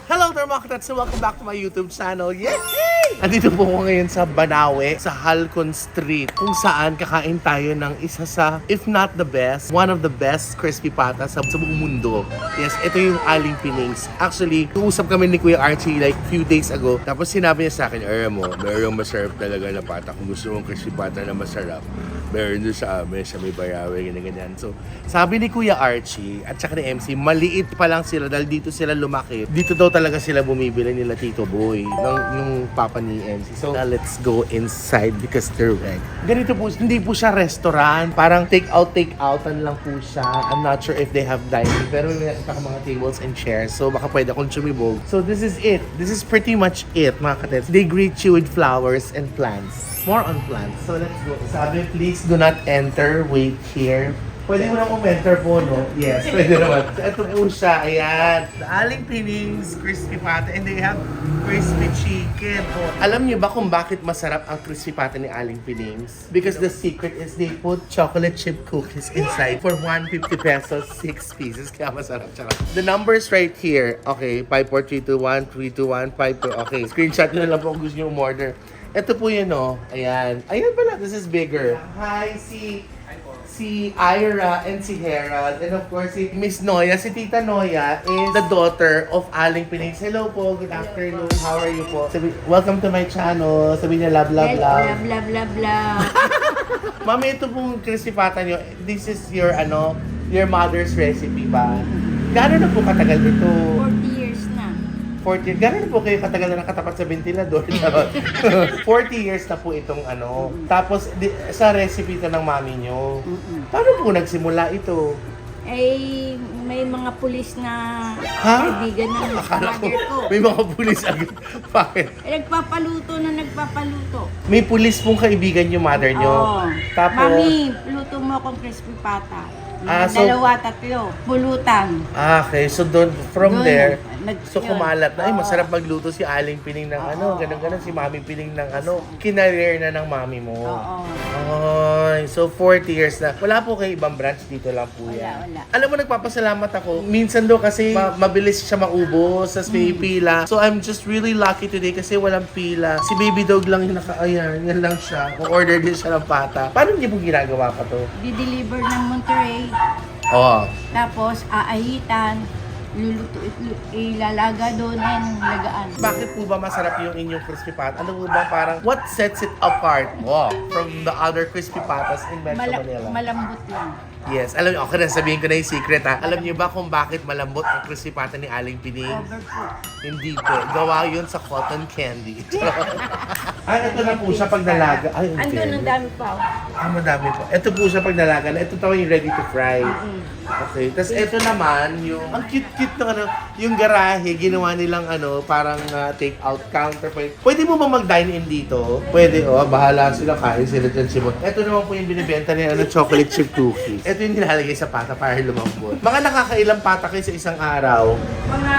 Hello there mga katats, welcome back to my YouTube channel. Yay! Andito po ako ngayon sa Banawe, sa Halcon Street, kung saan kakain tayo ng isa sa, if not the best, one of the best crispy pata sa buong mundo. Yes, ito yung Aling Pinings. Actually, uusap kami ni Kuya Archie like few days ago. Tapos sinabi niya sa akin, mo, mayroong masarap talaga na pata. Kung gusto mong crispy pata na masarap, meron doon sa amin, sa may Banawe, ganyan. So, sabi ni Kuya Archie at saka ni MC, maliit pa lang sila dahil dito sila lumaki. Dito daw talaga sila bumibili nila Tito Boy, yung papa ni MC. So, now let's go inside because they're red. Ganito po, hindi po siya restaurant. Parang take-outan lang po siya. I'm not sure if they have dining, pero may nakita ko mga tables and chairs. So, baka pwede akong sumibog. So, this is it. This is pretty much it, mga katets. They greet you with flowers and plants. More on plants. So, let's go. Sabi, please do not enter. Wait here. Pwede mo nang umenter po, no? Yes, pwede naman. So, ito po siya. Ayan. The Aling Pinings crispy pata. And they have crispy chicken. Oh. Alam niyo ba kung bakit masarap ang crispy pata ni Aling Pinings? Because the secret is they put chocolate chip cookies inside for 150 pesos, 6 pieces. Kaya masarap. Charot. The numbers right here. Okay, 54321, 3215. Okay, screenshot nyo na lang po kung gusto nyo umorder. Ito po yun, no? Ayan. Ayan pala. This is bigger. Hi, si Ira and si Harold, and of course si Miss Noya, si Tita Noya is the daughter of Aling Pinings. Hello po, good afternoon, how are you po? Welcome to my channel, sabi niya love. Love. Mami, ito pong crispy pata nyo, this is your your mother's recipe ba? Gano'n na po katagal ito? 40 years na. 40 years. Gano'n na po kayo katagal na nakatapat sa ventilador? 40 years na po itong Tapos, sa recipe ito ng mami nyo. Paano po nagsimula ito? Ay, may mga pulis na Ha? kaibigan ng Akala ko, mother ko. may mga pulis agad. Bakit? Nagpapaluto. May pulis pong kaibigan yung mother nyo. Oo. Tapos, Mami, luto mo akong crispy pata. Dalawa, tatlo. Pulutan. Okay, so from Doon, there, so yun. kumalat na, ay Oo. masarap magluto si Aling Pining ng ganun, si Mami Pining ng kinareer na ng mami mo. Oo. Ay, so 40 years na. Wala po kayo ibang branch, dito lang po yan. Wala. Alam mo, nagpapasalamat ako. Minsan daw kasi mabilis siya maubos, sa may pila. So I'm just really lucky today kasi walang pila. Si Baby Dog lang yung ayan, yan lang siya. Order din siya ng pata. Paano niyo po ginagawa pa to? Di-deliver ng Monterey. Oo. Tapos, aahitan. Ilalaga doon and lagaan. Bakit po ba masarap yung inyong crispy pata? Ano po ba parang, what sets it apart from the other crispy patas in Metro Manila? Malambot lang. Yes, alam niyo, okay na, sabihin ko na yung secret ha. Alam niyo ba kung bakit malambot ang crispy pata ni Aling Pining? Overcooked. Hindi po. Gawa yun sa cotton candy. Ay, ito na po siya pag nalaga. Ay, ang Andun, ang dami pa. madami po. Ito po siya pag nalaga na. Ito tayo yung ready to fry. Okay. Tapos ito naman, yung, ang cute-cute ng yung garahe, ginawa nilang parang take-out counter. Pwede mo ba mag-dine in dito? Pwede, bahala sila, kain sila dyan. Ito naman po yung binibenta nila, chocolate chip cookies. Ito yung nilalagay sa pata para lumambot. Mga nakakailang pata kayo sa isang araw? Mga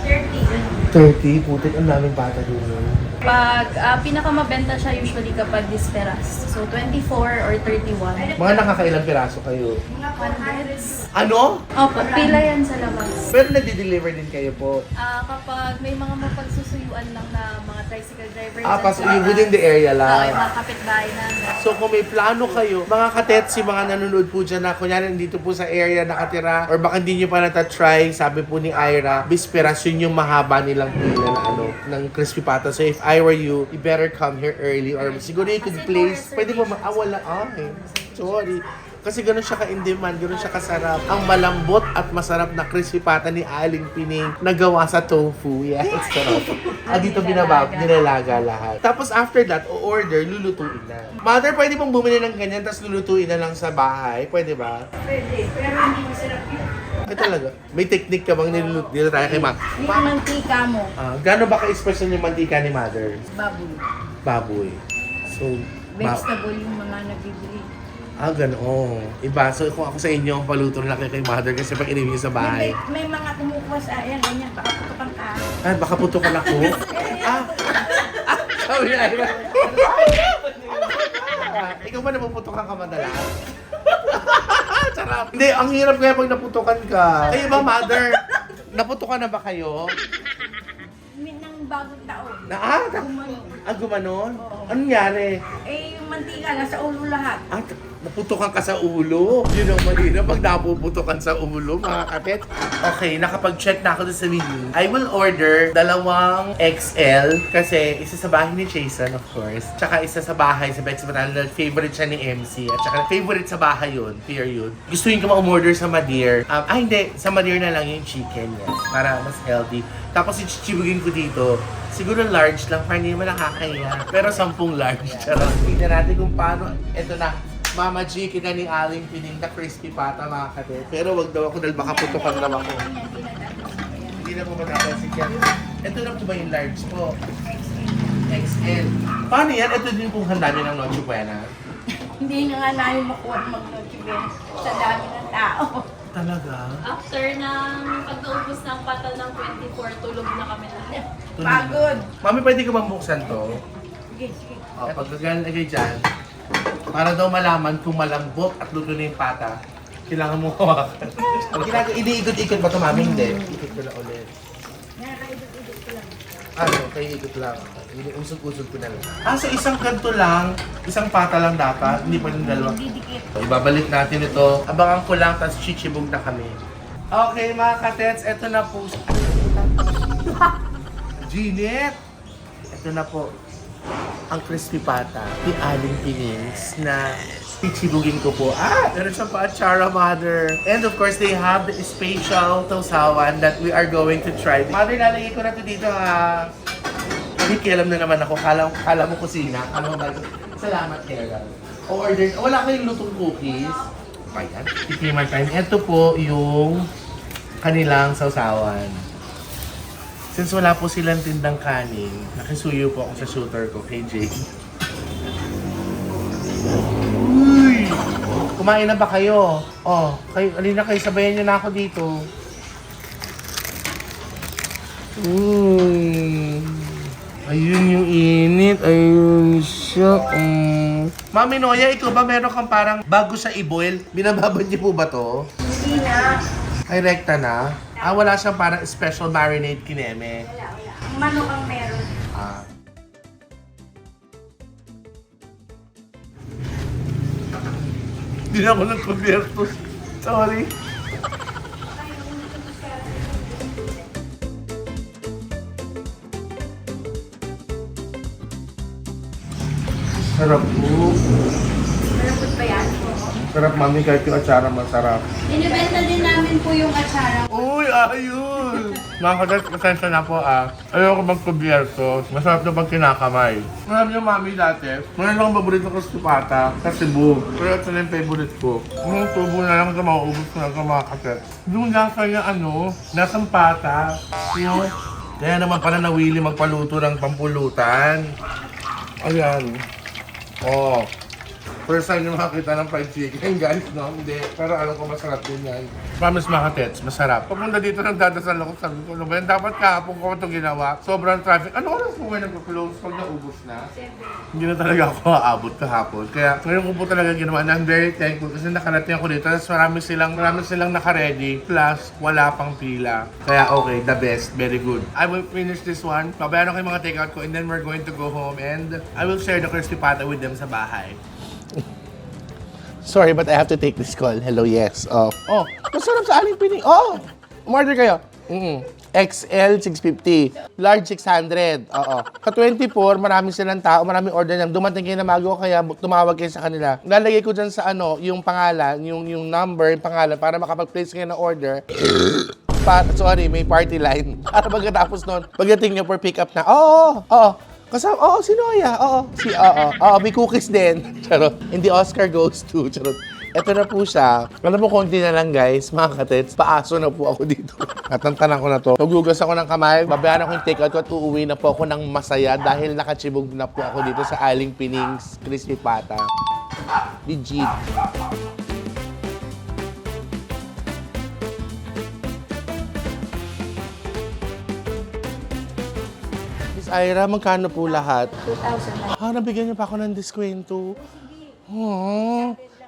30. 30? Putik, ang daming pata dun. Pag pinakamabenta siya usually kapag disperas. So 24 or 31. Mga nakakailang piraso kayo? Mga hundreds. Ano? Opo, pila yan sa labas. Pero nadi-deliver din kayo po? Kapag may mga mapagsusuyuan lang na mga tricycle drivers. Paso yung within the area yung lang. mga kapitbahay namin. So kung may plano kayo, mga katets, yung mga nanonood po dyan na kunyari nandito po sa area nakatira or baka hindi nyo pa natatry, sabi po ni Ira, bisperas yun yung mahaba nilang pila na ng crispy pata. So if I were you better come here early or siguro you could place, pwede mo wala, sorry. Kasi ganun siya ka-in-demand, ganun siya kasarap. Ang malambot at masarap na crispy pata ni Aling Pining na gawa sa tofu. Yes, sarap. Dito binalaga lahat. Tapos after that, o-order, lulutuin na. Mother, pwede bang bumili ng ganyan tapos lulutuin na lang sa bahay? Pwede ba? Pwede, pero hindi masarap yun. Ay talaga. May technique ka bang niluluto dito tayo kay Ma? Yung mantika mo, Gano'n ba ka-expression yung mantika ni Mother? baboy. Baboy. So, Vegetable yung mga nabibili. gano'n. Iba. So, kung ako sa inyo, paluto na lang kay Mother kasi pag inuwi niyo sa bahay. May mga kumukuha sa ayan, ganyan, baka putukan ka. Ay, baka putukan ako. Sabi niya, ikaw ba napuputukan ka madalas? Sarap. Hindi, ang hirap kaya pag naputukan ka. Kayo ba, Mother? Naputukan na ba kayo? Ng bagong taon. Gumanon? Anong nangyari? Eh, yung mantika, nasa ulo lahat. Naputukan ka sa ulo. Yun ang malina pag napuputukan sa ulo, mga kapit. Okay, nakapag-check na ako sa menu. I will order 2 XL kasi isa sa bahay ni Jason, of course. Tsaka isa sa bahay sa Betsy Batal, favorite siya ni MC. At tsaka favorite sa bahay yun, period. Gusto yun ka ma-umorder sa Madeir. Hindi. Sa Madeir na lang yung chicken, yes. Para mas healthy. Tapos ichichibugin ko dito. Siguro large lang, para hindi naman nakakaya. Pero 10 large. Charot. Tingnan natin kung paano. Ito na. Mama G, kita ni Aling Pining na crispy pata, mga kapit. Pero wag daw ako dahil baka putukan daw ako. Hindi na po matatalsik yan. Ito na po ba yung large po? XL. Paano yan? Ito din pong handa nyo ng Noche Buena. Hindi na nga namin makuha mag-notiben sa dami ng tao. Talaga? After ng pag-naubos ng patal ng 24, tulog na kami lahat. Pagod. Mami, pwede ka bang buksan to? Sige, sige. Pagkagalagay dyan, para daw malaman kung malambot at luto na yung pata, kailangan mo hawakan. Iniikot-ikot ba ito, Mami? Hindi. Ikot ko na ulit. Nakakaidot-idot ko lang. Kaya ikot lang. Usog-usog ko na lang. So isang kanto lang, isang pata lang dapat, hindi pa yung dalawa. Hindi dikit. So, ibabalik natin ito. Abangan ko lang, tapos chichibog na kami. Okay, mga katets, ito na po. Jeanette! Ito na po. Ang crispy pata ni Aling Pinings na chichibugin ko po. Meron siyang pa-achara, Mother. And of course, they have the special tausawan that we are going to try. Mother, lalagay ko na ito dito, ha. Kialam na naman ako. Kala mo kusina. Salamat, Carol. Wala kayong lutong cookies. Ayan. Tikimar time. Ito po yung kanilang sausawan. Since wala po silang tindang kanin, nakisuyo po ako sa shooter ko kay Jake. Uy! Kumain na ba kayo? Alina kayo, sabayan nyo na ako dito. Uy! Ayun yung init. Ayun siya. Mami Noya, ikaw ba meron kang parang bago sa i-boil? Binababad niyo po ba to? Hindi na. Ay, rekta na? Wala siyang parang special marinade kineme. Wala. Ang manok ang meron. Hindi na ako nagpabierto. Sorry. Sarap po. Malapot pa yan. Sarap, Mami, kahit yung atsara masarap. Inibenta din namin po yung atsara. Uy, ayun! Mga kagat, pasensya na po Ayoko magpabierto. Masarap na pag kinakamay. Marami yung Mami dati. Meron akong paborito ko sa pata, sa Cebu. Pero ito na yung favorite ko. Yung tubo na lang ito, mauubos ko na ito, mga kagat. Yung lasa niya, nasang pata. Yung, kaya naman pala nawili magpaluto ng pampulutan. Ayan. First time nyo makakita ng fried chicken, guys, no? Hindi. Pero alam ko masarap din yan. Promise mga katets, masarap. Pagpunta dito nagdadasal ako, sabi ko, ba yan? Dapat kahapon ko ito ginawa. Sobrang traffic. Ano oras po kayo nag-close pag naubos na? Hindi na talaga ako aabot kahapon. Kaya ngayon ko po talaga ginawa. And I'm very thankful kasi nakarating ako dito. Tapos marami silang naka-ready. Plus, wala pang pila. Kaya okay, the best. Very good. I will finish this one. Babayaran ko yung mga takeout ko and then we're going to go home and I will share the crispy pata with them sa bahay. Sorry, but I have to take this call. Hello, yes. Masarap sa Aling Pining. Umorder kayo. XL 650, large 600. Sa 24, marami silang tao, maraming order niyan. Dumating kayo na mago, kaya tumawag kayo sa kanila. Lalagay ko dyan sa yung pangalan, yung number, yung pangalan, para makapag-place kayo ng order. Sorry, may party line. Para pagkatapos nun, pagdating nyo for pick up na, kasama, si Noya, may cookies din. Charot. Hindi Oscar goes to, charot. Ito na po siya. Alam mo, konti na lang guys, mga katets. Paaso na po ako dito. Natantanan ko na to. Hugugas ako ng kamay, babayaran ko yung takeout ko at uuwi na po ako ng masaya dahil nakachibog na po ako dito sa Aling Pinings Crispy Pata. Legit. Miss Ira, magkano po lahat? 2,000 lang. Nabigyan niyo pa ako ng diskwento.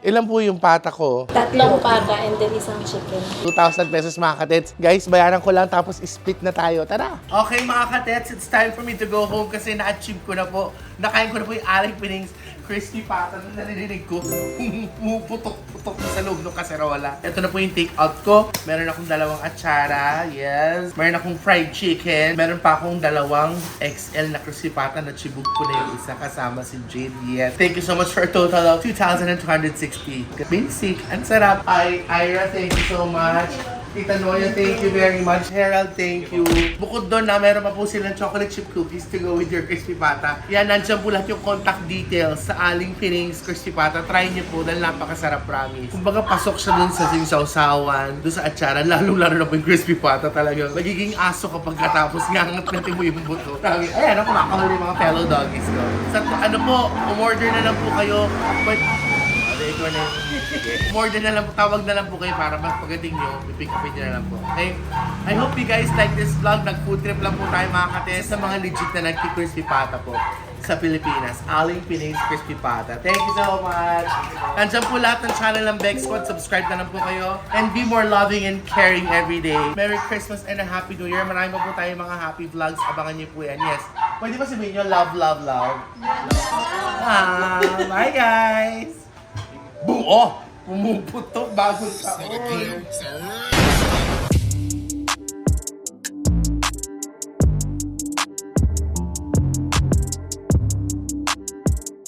Ilan po yung pata ko? 3 pata and then isang chicken. 2,000 pesos mga katets. Guys, bayaran ko lang tapos split na tayo. Tara! Okay mga katets, it's time for me to go home kasi na-achieve ko na po. Nakain ko na po yung Aling Pinings crispy pata na narinig ko. Pumuputok-putok sa loob ng kaserola. Ito na po yung take-out ko. Meron akong dalawang atsara. Yes. Meron akong fried chicken. Meron pa akong dalawang XL na crispy pata na chibug ko na yung isa kasama si Jade. Yes. Thank you so much for a total of 2,260. Basic. Ang sarap. Hi, Ira. Thank you so much. Tita Noya, thank you very much. Herald, thank you. Bukod doon na, meron pa po silang chocolate chip cookies to go with your crispy pata. Yan, nandiyan po lahat yung contact details sa Aling Pinings crispy pata. Try niyo po dahil napakasarap, promise. Kumbaga, pasok siya dun sa singsawsawan, dun sa atsaran, lalo-lalo na po yung crispy pata talaga. Magiging aso kapag katapos ngangat natin mo yung buto. Sabi, ayan, ako makakahuli mga fellow doggies ko. Sa, ano po, umorder na lang po kayo. But, more than na lang po, tawag na lang po kayo para mas pagdating nyo, pipick upin nyo na lang po. Okay? I hope you guys like this vlog. Nag-food trip lang po tayo mga kates sa mga legit na nagki-crispy pata po sa Pilipinas. Aling Pinings Crispy Pata. Thank you so much. Nandiyan po lahat ng channel ng Bex Squad. Subscribe na lang po kayo. And be more loving and caring every day. Merry Christmas and a Happy New Year. Marami pa po tayo mga happy vlogs. Abangan niyo po yan. Yes. Pwede ba sabihin nyo, love, love, love? Bye guys! Buo! Pumuputok bagong taon.